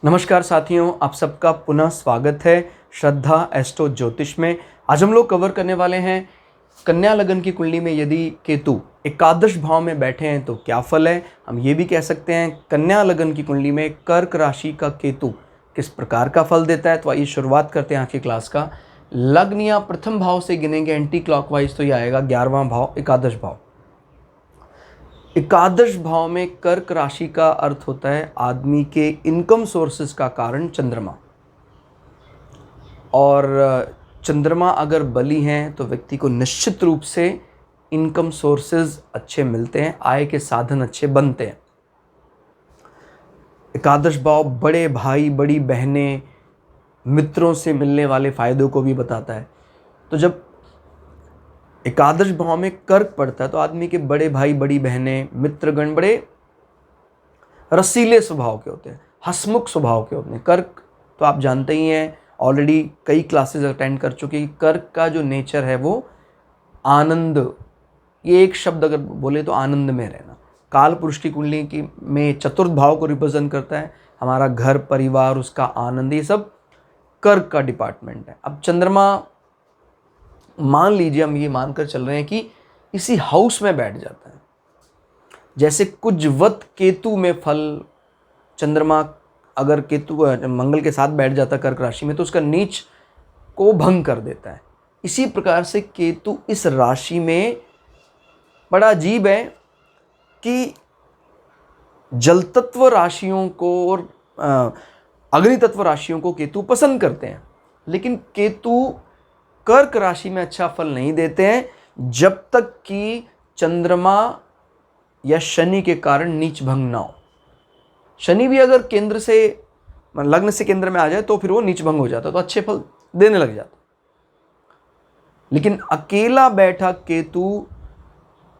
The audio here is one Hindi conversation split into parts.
नमस्कार साथियों, आप सबका पुनः स्वागत है श्रद्धा एस्ट्रो ज्योतिष में। आज हम लोग कवर करने वाले हैं कन्या लगन की कुंडली में यदि केतु एकादश भाव में बैठे हैं तो क्या फल है। हम ये भी कह सकते हैं कन्या लगन की कुंडली में कर्क राशि का केतु किस प्रकार का फल देता है। तो आइए शुरुआत करते हैं आज की क्लास का। लग्न या प्रथम भाव से गिनेंगे एंटी क्लॉकवाइज तो ये आएगा 11वां भाव, एकादश भाव। एकादश भाव में कर्क राशि का अर्थ होता है आदमी के इनकम सोर्सेज का कारण चंद्रमा। और चंद्रमा अगर बली हैं तो व्यक्ति को निश्चित रूप से इनकम सोर्सेज अच्छे मिलते हैं, आय के साधन अच्छे बनते हैं। एकादश भाव बड़े भाई बड़ी बहनें मित्रों से मिलने वाले फायदों को भी बताता है। तो जब एकादश भाव में कर्क पड़ता है तो आदमी के बड़े भाई बड़ी बहनें मित्रगण बड़े रसीले स्वभाव के होते हैं, हंसमुख स्वभाव के होते हैं। कर्क तो आप जानते ही हैं, ऑलरेडी कई क्लासेस अटेंड कर चुके हैं। कर्क का जो नेचर है वो आनंद, ये एक शब्द अगर बोले तो आनंद में रहना। काल पुरुष की कुंडली की में चतुर्थ भाव को रिप्रेजेंट करता है, हमारा घर परिवार, उसका आनंद, ये सब कर्क का डिपार्टमेंट है। अब चंद्रमा मान लीजिए हम ये मानकर चल रहे हैं कि इसी हाउस में बैठ जाता है, जैसे कुजवत केतु में फल चंद्रमा अगर केतु मंगल के साथ बैठ जाता कर्क राशि में तो उसका नीच को भंग कर देता है। इसी प्रकार से केतु इस राशि में बड़ा अजीब है कि जल तत्व राशियों को और अग्नि तत्व राशियों को केतु पसंद करते हैं, लेकिन केतु कर्क राशि में अच्छा फल नहीं देते हैं जब तक कि चंद्रमा या शनि के कारण नीच भंग ना हो। शनि भी अगर केंद्र से लग्न से केंद्र में आ जाए तो फिर वो नीच भंग हो जाता है, तो अच्छे फल देने लग जाता। लेकिन अकेला बैठा केतु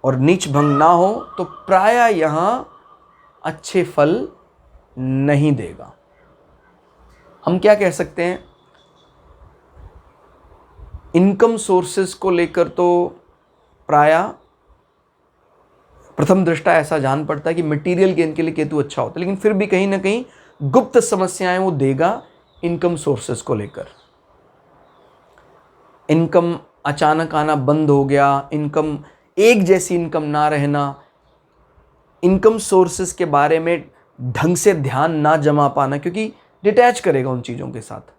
और नीच भंग ना हो तो प्रायः यहां अच्छे फल नहीं देगा। हम क्या कह सकते हैं, इनकम सोर्सेस को लेकर तो प्रायः प्रथम दृष्टा ऐसा जान पड़ता है कि मटेरियल गेन के लिए केतु अच्छा होता है, लेकिन फिर भी कहीं ना कहीं गुप्त समस्याएं वो देगा इनकम सोर्सेस को लेकर। इनकम अचानक आना बंद हो गया, इनकम एक जैसी इनकम ना रहना, इनकम सोर्सेस के बारे में ढंग से ध्यान ना जमा पाना, क्योंकि डिटैच करेगा उन चीज़ों के साथ।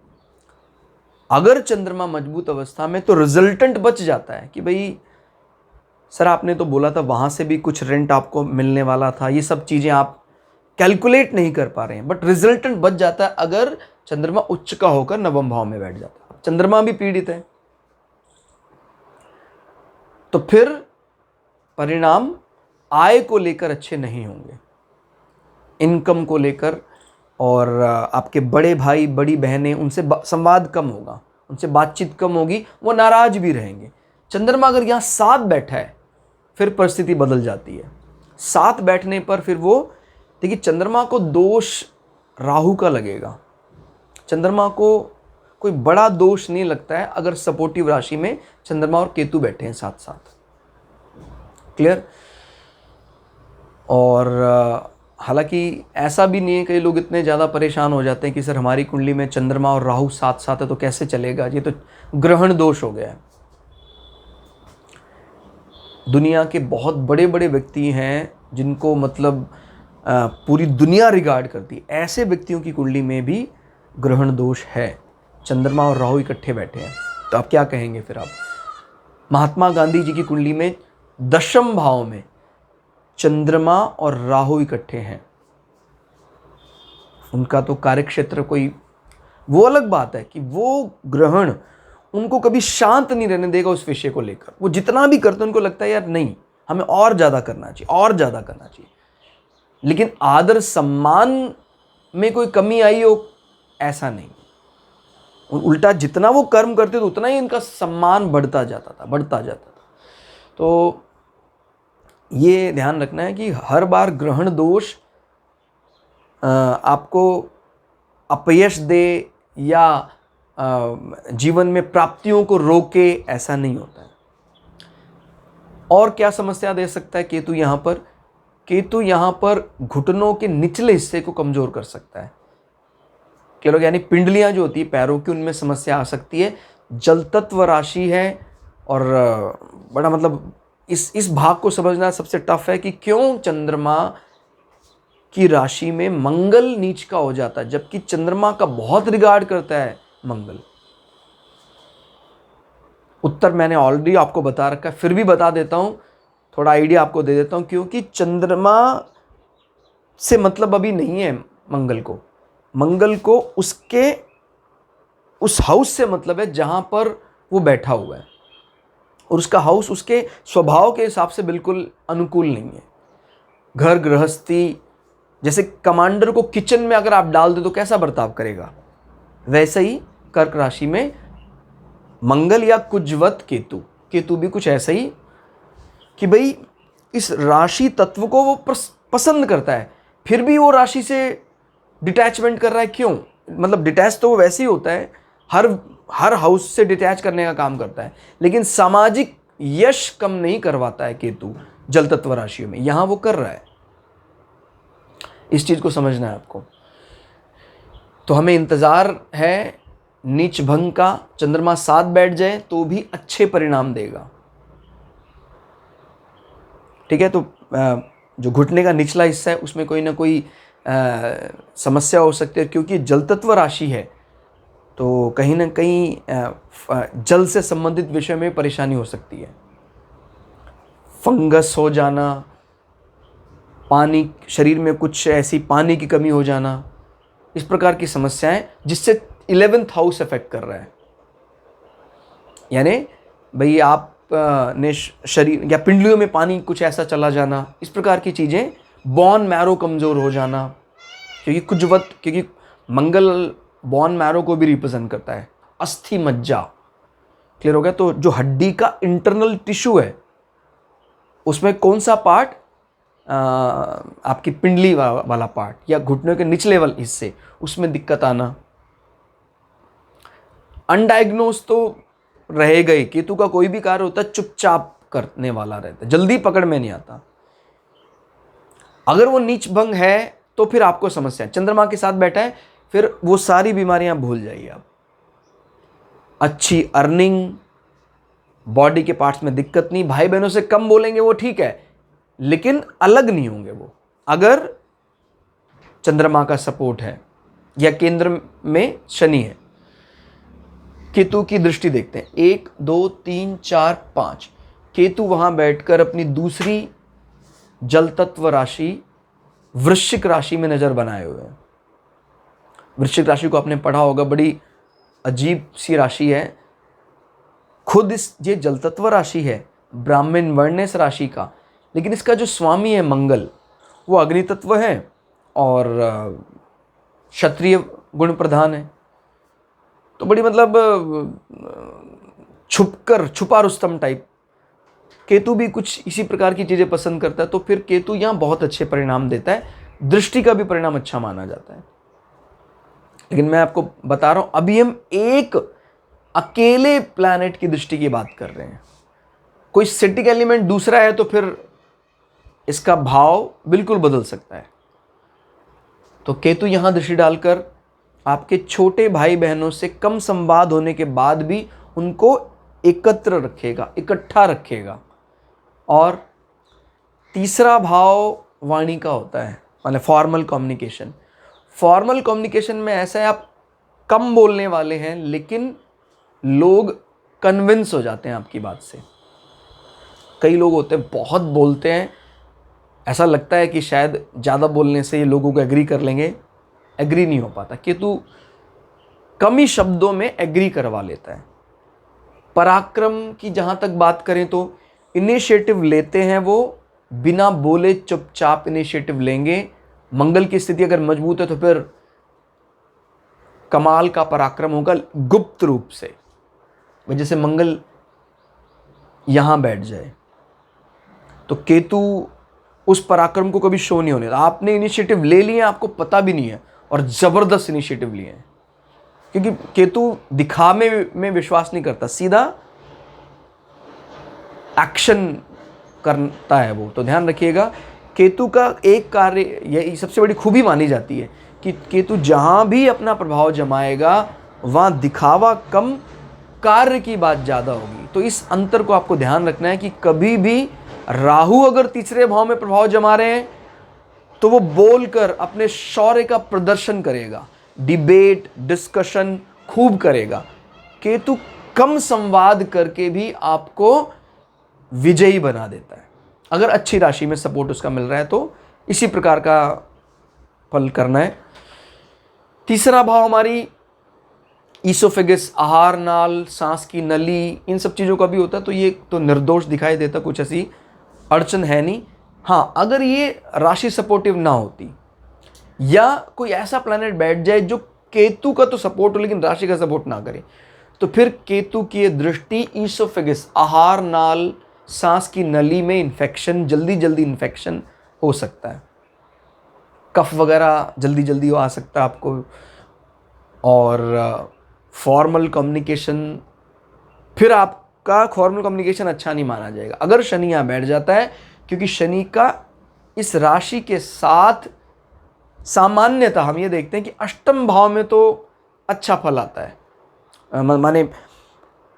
अगर चंद्रमा मजबूत अवस्था में तो रिजल्टेंट बच जाता है कि भाई सर आपने तो बोला था वहाँ से भी कुछ रेंट आपको मिलने वाला था, ये सब चीज़ें आप कैलकुलेट नहीं कर पा रहे हैं, बट रिजल्टेंट बच जाता है अगर चंद्रमा उच्च का होकर नवम भाव में बैठ जाता है। चंद्रमा भी पीड़ित है तो फिर परिणाम आय को लेकर अच्छे नहीं होंगे, इनकम को लेकर। और आपके बड़े भाई बड़ी बहनें, उनसे संवाद कम होगा, उनसे बातचीत कम होगी, वो नाराज भी रहेंगे। चंद्रमा अगर यहाँ साथ बैठा है फिर परिस्थिति बदल जाती है। साथ बैठने पर फिर वो देखिए, चंद्रमा को दोष राहु का लगेगा, चंद्रमा को कोई बड़ा दोष नहीं लगता है अगर सपोर्टिव राशि में चंद्रमा और केतु बैठे हैं साथ साथ। क्लियर? और हालांकि ऐसा भी नहीं है, कई लोग इतने ज़्यादा परेशान हो जाते हैं कि सर हमारी कुंडली में चंद्रमा और राहु साथ साथ है तो कैसे चलेगा, ये तो ग्रहण दोष हो गया है। दुनिया के बहुत बड़े बड़े व्यक्ति हैं जिनको मतलब पूरी दुनिया रिगार्ड करती है, ऐसे व्यक्तियों की कुंडली में भी ग्रहण दोष है, चंद्रमा और राहु इकट्ठे बैठे हैं। तो आप क्या कहेंगे फिर? आप महात्मा गांधी जी की कुंडली में दशम भाव में चंद्रमा और राहु इकट्ठे हैं, उनका तो कार्यक्षेत्र कोई वो अलग बात है कि वो ग्रहण उनको कभी शांत नहीं रहने देगा उस विषय को लेकर। वो जितना भी करते उनको लगता है यार नहीं, हमें और ज़्यादा करना चाहिए, और ज़्यादा करना चाहिए। लेकिन आदर सम्मान में कोई कमी आई हो ऐसा नहीं, उल्टा जितना वो कर्म करते थे उतना ही इनका सम्मान बढ़ता जाता था। तो ये ध्यान रखना है कि हर बार ग्रहण दोष आपको अपयश दे या जीवन में प्राप्तियों को रोके, ऐसा नहीं होता है। और क्या समस्या दे सकता है केतु यहाँ पर? केतु यहाँ पर घुटनों के निचले हिस्से को कमजोर कर सकता है। क्लियर हो गया? यानी पिंडलियां जो होती है पैरों की, उनमें समस्या आ सकती है। जल तत्व राशि है और बड़ा मतलब इस भाग को समझना सबसे टफ है कि क्यों चंद्रमा की राशि में मंगल नीच का हो जाता है, जबकि चंद्रमा का बहुत रिगार्ड करता है मंगल। उत्तर मैंने ऑलरेडी आपको बता रखा है, फिर भी बता देता हूं, थोड़ा आइडिया आपको दे देता हूं। क्योंकि चंद्रमा से मतलब अभी नहीं है मंगल को उसके उस हाउस से मतलब है जहां पर वो बैठा हुआ है, और उसका हाउस उसके स्वभाव के हिसाब से बिल्कुल अनुकूल नहीं है। घर गृहस्थी, जैसे कमांडर को किचन में अगर आप डाल दे तो कैसा बर्ताव करेगा, वैसे ही कर्क राशि में मंगल या कुजवत केतु भी कुछ ऐसा ही कि भाई इस राशि तत्व को वो पसंद करता है, फिर भी वो राशि से डिटैचमेंट कर रहा है। क्यों? मतलब डिटैच तो वो वैसे ही होता है, हर हाउस से डिटैच करने का काम करता है, लेकिन सामाजिक यश कम नहीं करवाता है केतु जल तत्व राशियों में। यहां वो कर रहा है, इस चीज को समझना है आपको। तो हमें इंतजार है नीच भंग का, चंद्रमा साथ बैठ जाए तो भी अच्छे परिणाम देगा। ठीक है? तो जो घुटने का निचला हिस्सा है उसमें कोई ना कोई समस्या हो सकती है, क्योंकि जल तत्व राशि है, तो कहीं ना कहीं जल से संबंधित विषय में परेशानी हो सकती है। फंगस हो जाना, पानी, शरीर में कुछ ऐसी पानी की कमी हो जाना, इस प्रकार की समस्याएं, जिससे 11th हाउस इफेक्ट कर रहा है। यानी भाई आप ने शरीर या पिंडलियों में पानी कुछ ऐसा चला जाना, इस प्रकार की चीजें, बोन मैरो कमजोर हो जाना, क्योंकि मंगल बोन मैरो को भी रिप्रेजेंट करता है, अस्थि मज्जा। क्लियर हो गया? तो जो हड्डी का इंटरनल टिश्यू है उसमें कौन सा पार्ट, आपकी पिंडली वाला पार्ट या घुटनों के निचले वाले हिस्से, उसमें दिक्कत आना। अनडायग्नोज तो रहेगा ही, केतु का कोई भी कार्य होता है चुपचाप करने वाला रहता है, जल्दी पकड़ में नहीं आता। अगर वो नीच भंग है तो फिर आपको समस्या है, चंद्रमा के साथ बैठा है, फिर वो सारी बीमारियां भूल जाइए आप। अच्छी अर्निंग, बॉडी के पार्ट्स में दिक्कत नहीं, भाई बहनों से कम बोलेंगे वो ठीक है, लेकिन अलग नहीं होंगे वो, अगर चंद्रमा का सपोर्ट है या केंद्र में शनि है। केतु की दृष्टि देखते हैं, 1 2 3 4 5, केतु वहां बैठकर अपनी दूसरी जल तत्व राशि वृश्चिक राशि में नजर बनाए हुए हैं। वृश्चिक राशि को आपने पढ़ा होगा, बड़ी अजीब सी राशि है। खुद ये जल तत्व राशि है, ब्राह्मण वर्ण इस राशि का, लेकिन इसका जो स्वामी है मंगल, वो अग्नि तत्व है और क्षत्रिय गुण प्रधान है। तो बड़ी मतलब छुपा रुस्तम टाइप। केतु भी कुछ इसी प्रकार की चीजें पसंद करता है, तो फिर केतु यहां बहुत अच्छे परिणाम देता है, दृष्टि का भी परिणाम अच्छा माना जाता है। लेकिन मैं आपको बता रहा हूं, अभी हम एक अकेले प्लैनेट की दृष्टि की बात कर रहे हैं। कोई सेटिक एलिमेंट दूसरा है तो फिर इसका भाव बिल्कुल बदल सकता है। तो केतु यहां दृष्टि डालकर आपके छोटे भाई बहनों से कम संवाद होने के बाद भी उनको एकत्र रखेगा, इकट्ठा रखेगा। और तीसरा भाव वाणी का होता है, मतलब फॉर्मल कम्युनिकेशन। फॉर्मल कम्युनिकेशन में ऐसा है, आप कम बोलने वाले हैं लेकिन लोग कन्विंस हो जाते हैं आपकी बात से। कई लोग होते हैं बहुत बोलते हैं, ऐसा लगता है कि शायद ज़्यादा बोलने से ये लोगों को एग्री कर लेंगे, एग्री नहीं हो पाता। केतु कम ही शब्दों में एग्री करवा लेता है। पराक्रम की जहाँ तक बात करें तो इनिशिएटिव लेते हैं वो, बिना बोले चुपचाप इनिशिएटिव लेंगे। मंगल की स्थिति अगर मजबूत है तो फिर कमाल का पराक्रम होगा गुप्त रूप से, जैसे मंगल यहां बैठ जाए तो केतु उस पराक्रम को कभी शो नहीं होने देता। आपने इनिशिएटिव ले लिए, आपको पता भी नहीं है, और जबरदस्त इनिशिएटिव लिए हैं, क्योंकि केतु दिखावे में विश्वास नहीं करता, सीधा एक्शन करता है वो। तो ध्यान रखिएगा, केतु का एक कार्य, यही सबसे बड़ी खूबी मानी जाती है कि केतु जहाँ भी अपना प्रभाव जमाएगा वहाँ दिखावा कम, कार्य की बात ज़्यादा होगी। तो इस अंतर को आपको ध्यान रखना है कि कभी भी राहु अगर तीसरे भाव में प्रभाव जमा रहे हैं तो वो बोलकर अपने शौर्य का प्रदर्शन करेगा, डिबेट डिस्कशन खूब करेगा। केतु कम संवाद करके भी आपको विजयी बना देता है। अगर अच्छी राशि में सपोर्ट उसका मिल रहा है तो इसी प्रकार का फल करना है। तीसरा भाव हमारी ईसोफेगस, आहार नाल, सांस की नली, इन सब चीज़ों का भी होता है। तो ये तो निर्दोष दिखाई देता, कुछ ऐसी अड़चन है नहीं। हाँ, अगर ये राशि सपोर्टिव ना होती या कोई ऐसा प्लैनेट बैठ जाए जो केतु का तो सपोर्ट हो लेकिन राशि का सपोर्ट ना करे, तो फिर केतु की दृष्टि ईसोफेगस, आहार नाल, सांस की नली में इन्फेक्शन, जल्दी जल्दी इन्फेक्शन हो सकता है, कफ वगैरह जल्दी जल्दी आ सकता है आपको, और फॉर्मल कम्युनिकेशन, फिर आपका फॉर्मल कम्युनिकेशन अच्छा नहीं माना जाएगा अगर शनि यहाँ बैठ जाता है, क्योंकि शनि का इस राशि के साथ सामान्यतः हम ये देखते हैं कि अष्टम भाव में तो अच्छा फल आता है। माने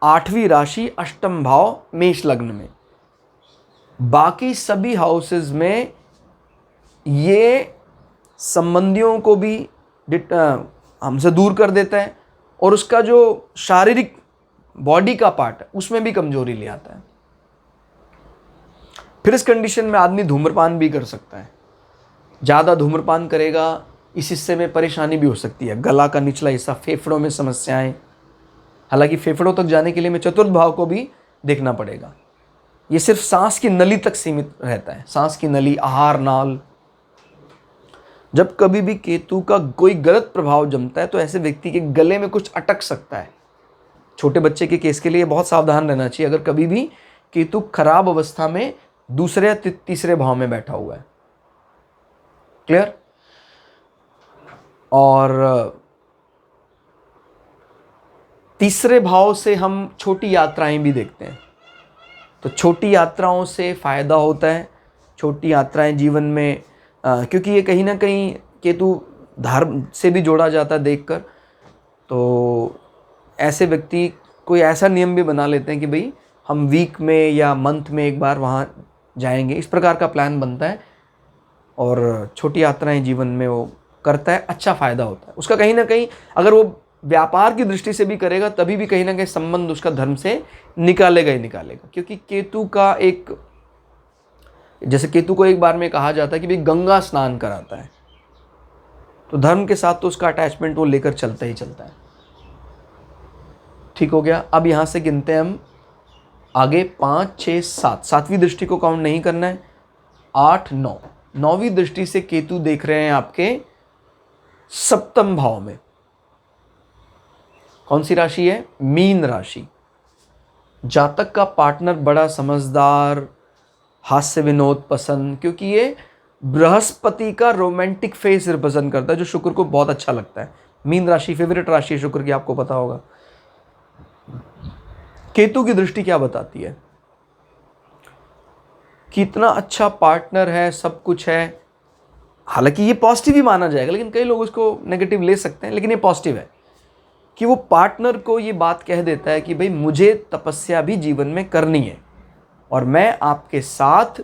8वीं राशि अष्टम भाव मेष लग्न में, बाकी सभी हाउसेस में ये संबंधियों को भी हमसे दूर कर देता है और उसका जो शारीरिक बॉडी का पार्ट है उसमें भी कमजोरी ले आता है। फिर इस कंडीशन में आदमी धूम्रपान भी कर सकता है। ज़्यादा धूम्रपान करेगा, इस हिस्से में परेशानी भी हो सकती है, गला का निचला हिस्सा, फेफड़ों में समस्याएं। हालांकि फेफड़ों तक जाने के लिए हमें चतुर्थ भाव को भी देखना पड़ेगा। ये सिर्फ सांस की नली तक सीमित रहता है, सांस की नली, आहार नाल। जब कभी भी केतु का कोई गलत प्रभाव जमता है तो ऐसे व्यक्ति के गले में कुछ अटक सकता है। छोटे बच्चे के केस के लिए बहुत सावधान रहना चाहिए अगर कभी भी केतु खराब अवस्था में दूसरे या तीसरे भाव में बैठा हुआ है। क्लियर? और तीसरे भाव से हम छोटी यात्राएं भी देखते हैं, तो छोटी यात्राओं से फायदा होता है। छोटी यात्राएं जीवन में क्योंकि ये कहीं ना कहीं केतु धर्म से भी जोड़ा जाता है देखकर, तो ऐसे व्यक्ति कोई ऐसा नियम भी बना लेते हैं कि भाई हम वीक में या मंथ में एक बार वहाँ जाएंगे, इस प्रकार का प्लान बनता है और छोटी यात्राएं जीवन में वो करता है, अच्छा फ़ायदा होता है उसका। कहीं ना कहीं अगर वो व्यापार की दृष्टि से भी करेगा तभी भी कहीं ना कहीं संबंध उसका धर्म से निकालेगा ही निकालेगा, क्योंकि केतु का एक, जैसे केतु को एक बार में कहा जाता है कि भाई गंगा स्नान कराता है, तो धर्म के साथ तो उसका अटैचमेंट वो लेकर चलता ही चलता है। ठीक हो गया। अब यहां से गिनते हैं हम आगे 5, 6, 7। 7वीं दृष्टि को काउंट नहीं करना है। 8, 9। 9वीं दृष्टि से केतु देख रहे हैं आपके सप्तम भाव में। कौन सी राशि है? मीन राशि। जातक का पार्टनर बड़ा समझदार, हास्य विनोद पसंद, क्योंकि ये बृहस्पति का रोमांटिक फेस रिप्रेजेंट करता है जो शुक्र को बहुत अच्छा लगता है। मीन राशि फेवरेट राशि है शुक्र की, आपको पता होगा। केतु की दृष्टि क्या बताती है? कितना अच्छा पार्टनर है, सब कुछ है। हालांकि ये पॉजिटिव ही माना जाएगा, लेकिन कई लोग इसको नेगेटिव ले सकते हैं, लेकिन ये पॉजिटिव है कि वो पार्टनर को ये बात कह देता है कि भाई मुझे तपस्या भी जीवन में करनी है और मैं आपके साथ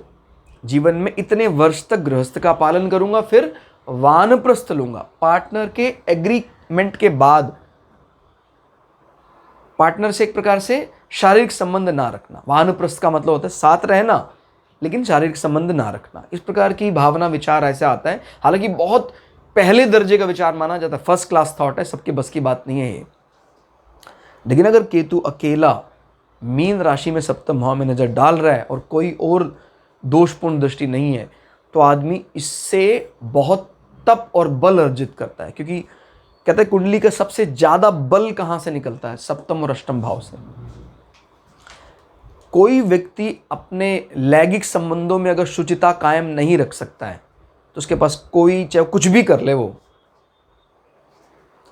जीवन में इतने वर्ष तक गृहस्थ का पालन करूंगा, फिर वानप्रस्थ लूंगा। पार्टनर के एग्रीमेंट के बाद पार्टनर से एक प्रकार से शारीरिक संबंध ना रखना। वानप्रस्थ का मतलब होता है साथ रहना लेकिन शारीरिक संबंध ना रखना। इस प्रकार की भावना विचार ऐसे आता है। हालांकि बहुत पहले दर्जे का विचार माना जाता है, फर्स्ट क्लास थॉट है, सबके बस की बात नहीं है ये। लेकिन अगर केतु अकेला मीन राशि में सप्तम भाव में नजर डाल रहा है और कोई और दोषपूर्ण दृष्टि नहीं है, तो आदमी इससे बहुत तप और बल अर्जित करता है। क्योंकि कहते हैं कुंडली का सबसे ज्यादा बल कहां से निकलता है? सप्तम और अष्टम भाव से। कोई व्यक्ति अपने लैंगिक संबंधों में अगर शुचिता कायम नहीं रख सकता है तो उसके पास कोई चाहे कुछ भी कर ले, वो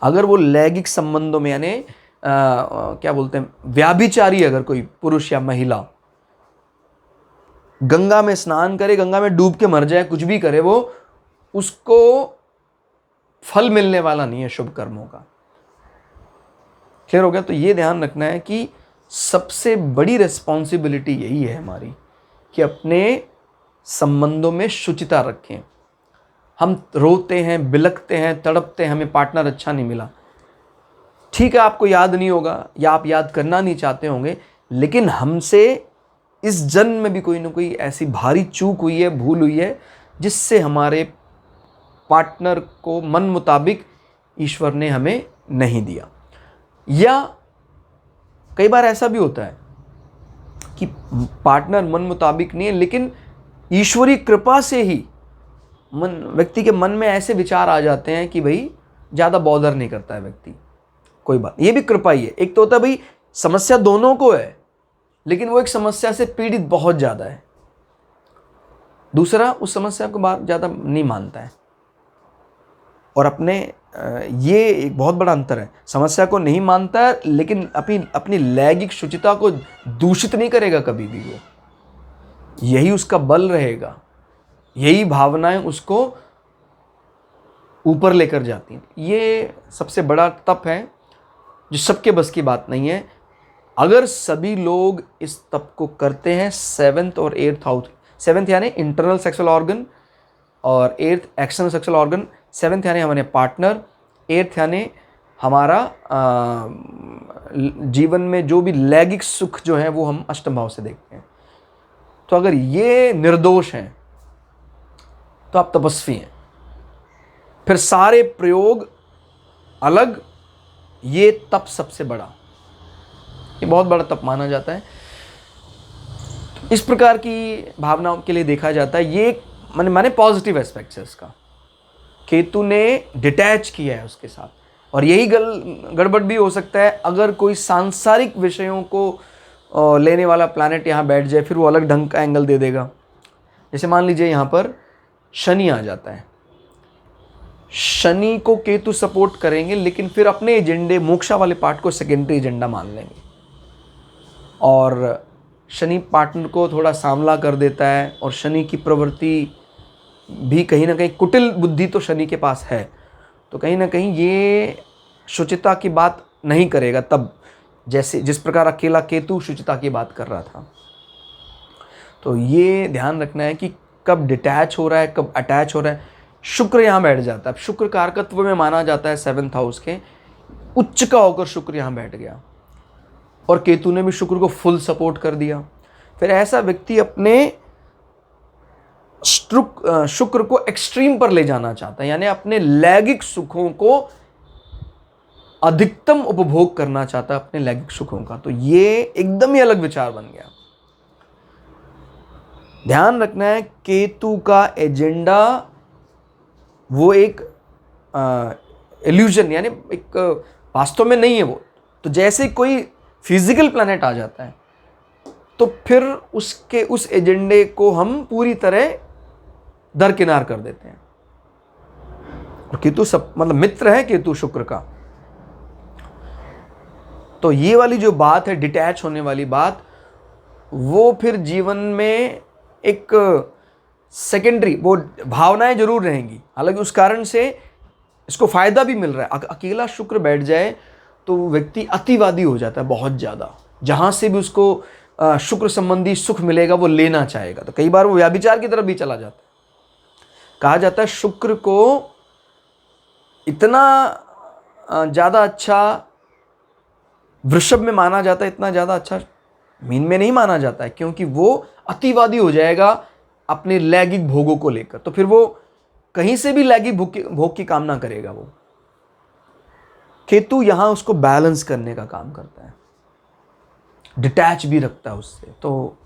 अगर वो लैंगिक संबंधों में यानी क्या बोलते हैं, व्याभिचारी अगर कोई पुरुष या महिला गंगा में स्नान करे, गंगा में डूब के मर जाए, कुछ भी करे, वो उसको फल मिलने वाला नहीं है शुभ कर्मों का। क्लियर हो गया? तो ये ध्यान रखना है कि सबसे बड़ी रिस्पॉन्सिबिलिटी यही है हमारी कि अपने संबंधों में शुचिता रखें। हम रोते हैं, बिलखते हैं, तड़पते हैं, हमें पार्टनर अच्छा नहीं मिला। ठीक है, आपको याद नहीं होगा या आप याद करना नहीं चाहते होंगे, लेकिन हमसे इस जन्म में भी कोई ना कोई ऐसी भारी चूक हुई है, भूल हुई है, जिससे हमारे पार्टनर को मन मुताबिक ईश्वर ने हमें नहीं दिया। या कई बार ऐसा भी होता है कि पार्टनर मन मुताबिक नहीं है, लेकिन ईश्वरी कृपा से ही व्यक्ति के मन में ऐसे विचार आ जाते हैं कि भाई ज़्यादा बॉदर नहीं करता है व्यक्ति, कोई बात, ये भी कृपा ही है। एक तो होता है भाई समस्या दोनों को है, लेकिन वो एक समस्या से पीड़ित बहुत ज़्यादा है, दूसरा उस समस्या को बात ज़्यादा नहीं मानता है। और अपने ये एक बहुत बड़ा अंतर है, समस्या को नहीं मानता है लेकिन अपनी लैंगिक शुचिता को दूषित नहीं करेगा कभी भी। वो यही उसका बल रहेगा, यही भावनाएं उसको ऊपर लेकर जाती हैं। ये सबसे बड़ा तप है जो सबके बस की बात नहीं है। अगर सभी लोग इस तप को करते हैं, 7th और 8th हाउस, 7th यानी इंटरनल सेक्सुअल ऑर्गन और 8th external sexual organ, 7th यानी हमारे पार्टनर, 8th यानी हमारा जीवन में जो भी लैंगिक सुख जो है वो हम अष्टम भाव से देखते हैं। तो अगर ये निर्दोष हैं तो आप तपस्वी हैं। फिर सारे प्रयोग अलग, ये तप सबसे बड़ा, ये बहुत बड़ा तप माना जाता है। इस प्रकार की भावनाओं के लिए देखा जाता है। ये माने पॉजिटिव एस्पेक्ट्स है इसका। केतु ने डिटैच किया है उसके साथ, और यही गड़बड़ भी हो सकता है अगर कोई सांसारिक विषयों को लेने वाला प्लैनेट यहाँ बैठ जाए, फिर वो अलग ढंग का एंगल दे देगा। जैसे मान लीजिए यहाँ पर शनि आ जाता है, शनि को केतु सपोर्ट करेंगे, लेकिन फिर अपने एजेंडे मोक्षा वाले पार्ट को सेकेंडरी एजेंडा मान लेंगे, और शनि पार्टनर को थोड़ा सांवला कर देता है, और शनि की प्रवृत्ति भी कहीं ना कहीं कुटिल बुद्धि तो शनि के पास है, तो कहीं ना कहीं ये शुचिता की बात नहीं करेगा तब, जैसे जिस प्रकार अकेला केतु शुचिता की बात कर रहा था। तो ये ध्यान रखना है कि कब डिटैच हो रहा है, कब अटैच हो रहा है। शुक्र यहाँ बैठ जाता है, शुक्र कारकत्व में माना जाता है 7th हाउस के, उच्च का होकर शुक्र यहाँ बैठ गया, और केतु ने भी शुक्र को फुल सपोर्ट कर दिया। फिर ऐसा व्यक्ति अपने शुक्र को एक्सट्रीम पर ले जाना चाहता है, यानी अपने लैंगिक सुखों को अधिकतम उपभोग करना चाहता है, अपने लैंगिक सुखों का। तो ये एकदम ही अलग विचार बन गया। ध्यान रखना है, केतु का एजेंडा वो एक इल्यूजन, यानी एक वास्तव में नहीं है वो। तो जैसे कोई फिजिकल प्लैनेट आ जाता है, तो फिर उसके उस एजेंडे को हम पूरी तरह दरकिनार कर देते हैं। और केतु सब मतलब मित्र है केतु शुक्र का। तो ये वाली जो बात है, डिटैच होने वाली बात, वो फिर जीवन में एक सेकेंडरी वो भावनाएं जरूर रहेंगी। हालांकि उस कारण से इसको फायदा भी मिल रहा है। अकेला शुक्र बैठ जाए तो व्यक्ति अतिवादी हो जाता है बहुत ज़्यादा, जहाँ से भी उसको शुक्र संबंधी सुख मिलेगा वो लेना चाहेगा, तो कई बार वो व्याभिचार की तरफ भी चला जाता है। कहा जाता है शुक्र को इतना ज़्यादा अच्छा वृषभ में माना जाता है, इतना ज़्यादा अच्छा मीन में नहीं माना जाता है, क्योंकि वो अतिवादी हो जाएगा अपने लैंगिक भोगों को लेकर। तो फिर वो कहीं से भी लैंगिक भोग की कामना करेगा। वो केतु यहां उसको बैलेंस करने का काम करता है, डिटैच भी रखता है उससे। तो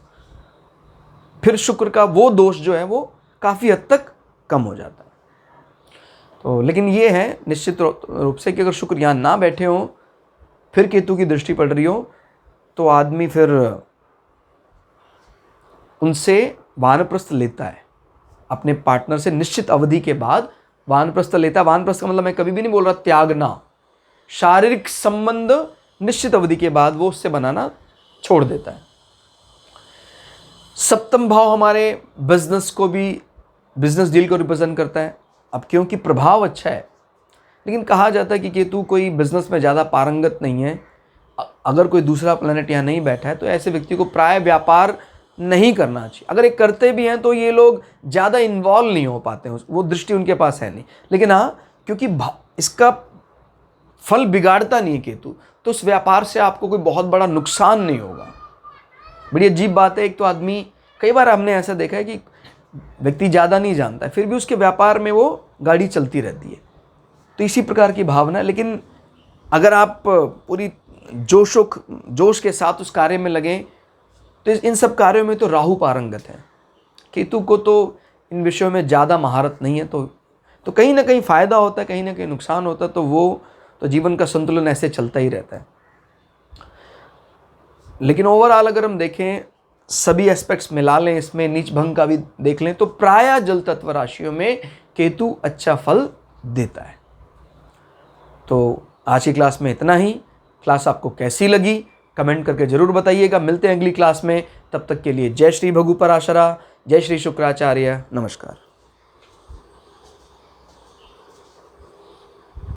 फिर शुक्र का वो दोष जो है वो काफ़ी हद तक कम हो जाता है। तो लेकिन ये है निश्चित रूप से कि अगर शुक्र यहाँ ना बैठे हो, फिर केतु की दृष्टि पड़ रही हो, तो आदमी फिर उनसे वानप्रस्थ लेता है, अपने पार्टनर से निश्चित अवधि के बाद वानप्रस्थ लेता है। वानप्रस्थ का मतलब मैं कभी भी नहीं बोल रहा त्यागना, शारीरिक संबंध निश्चित अवधि के बाद वो उससे बनाना छोड़ देता है। सप्तम भाव हमारे बिजनेस को भी, बिजनेस डील को रिप्रेजेंट करता है। अब क्योंकि प्रभाव अच्छा है, लेकिन कहा जाता है कि केतु कोई बिजनेस में ज़्यादा पारंगत नहीं है, अगर कोई दूसरा प्लैनेट यहाँ नहीं बैठा है तो ऐसे व्यक्ति को प्राय व्यापार नहीं करना चाहिए। अगर ये करते भी हैं तो ये लोग ज़्यादा इन्वॉल्व नहीं हो पाते हैं, वो दृष्टि उनके पास है नहीं। लेकिन हाँ, क्योंकि इसका फल बिगाड़ता नहीं है केतु, तो उस व्यापार से आपको कोई बहुत बड़ा नुकसान नहीं होगा। बड़ी अजीब बात है, एक तो आदमी, कई बार हमने ऐसा देखा है कि व्यक्ति ज़्यादा नहीं जानता है फिर भी उसके व्यापार में वो गाड़ी चलती रहती है, तो इसी प्रकार की भावना। लेकिन अगर आप पूरी जोश के साथ उस कार्य में लगें तो इन सब कार्यों में तो राहु पारंगत है, केतु को तो इन विषयों में ज़्यादा महारत नहीं है, तो कहीं ना कहीं फ़ायदा होता है, कहीं ना कहीं नुकसान होता है, तो वो तो जीवन का संतुलन ऐसे चलता ही रहता है। लेकिन ओवरऑल अगर हम देखें, सभी एस्पेक्ट्स मिला लें, इसमें नीच भंग का भी देख लें, तो प्रायः जल तत्व राशियों में केतु अच्छा फल देता है। तो आज की क्लास में इतना ही। क्लास आपको कैसी लगी कमेंट करके जरूर बताइएगा। मिलते हैं अगली क्लास में, तब तक के लिए जय श्री भगु पराशरा, जय श्री शुक्राचार्य, नमस्कार।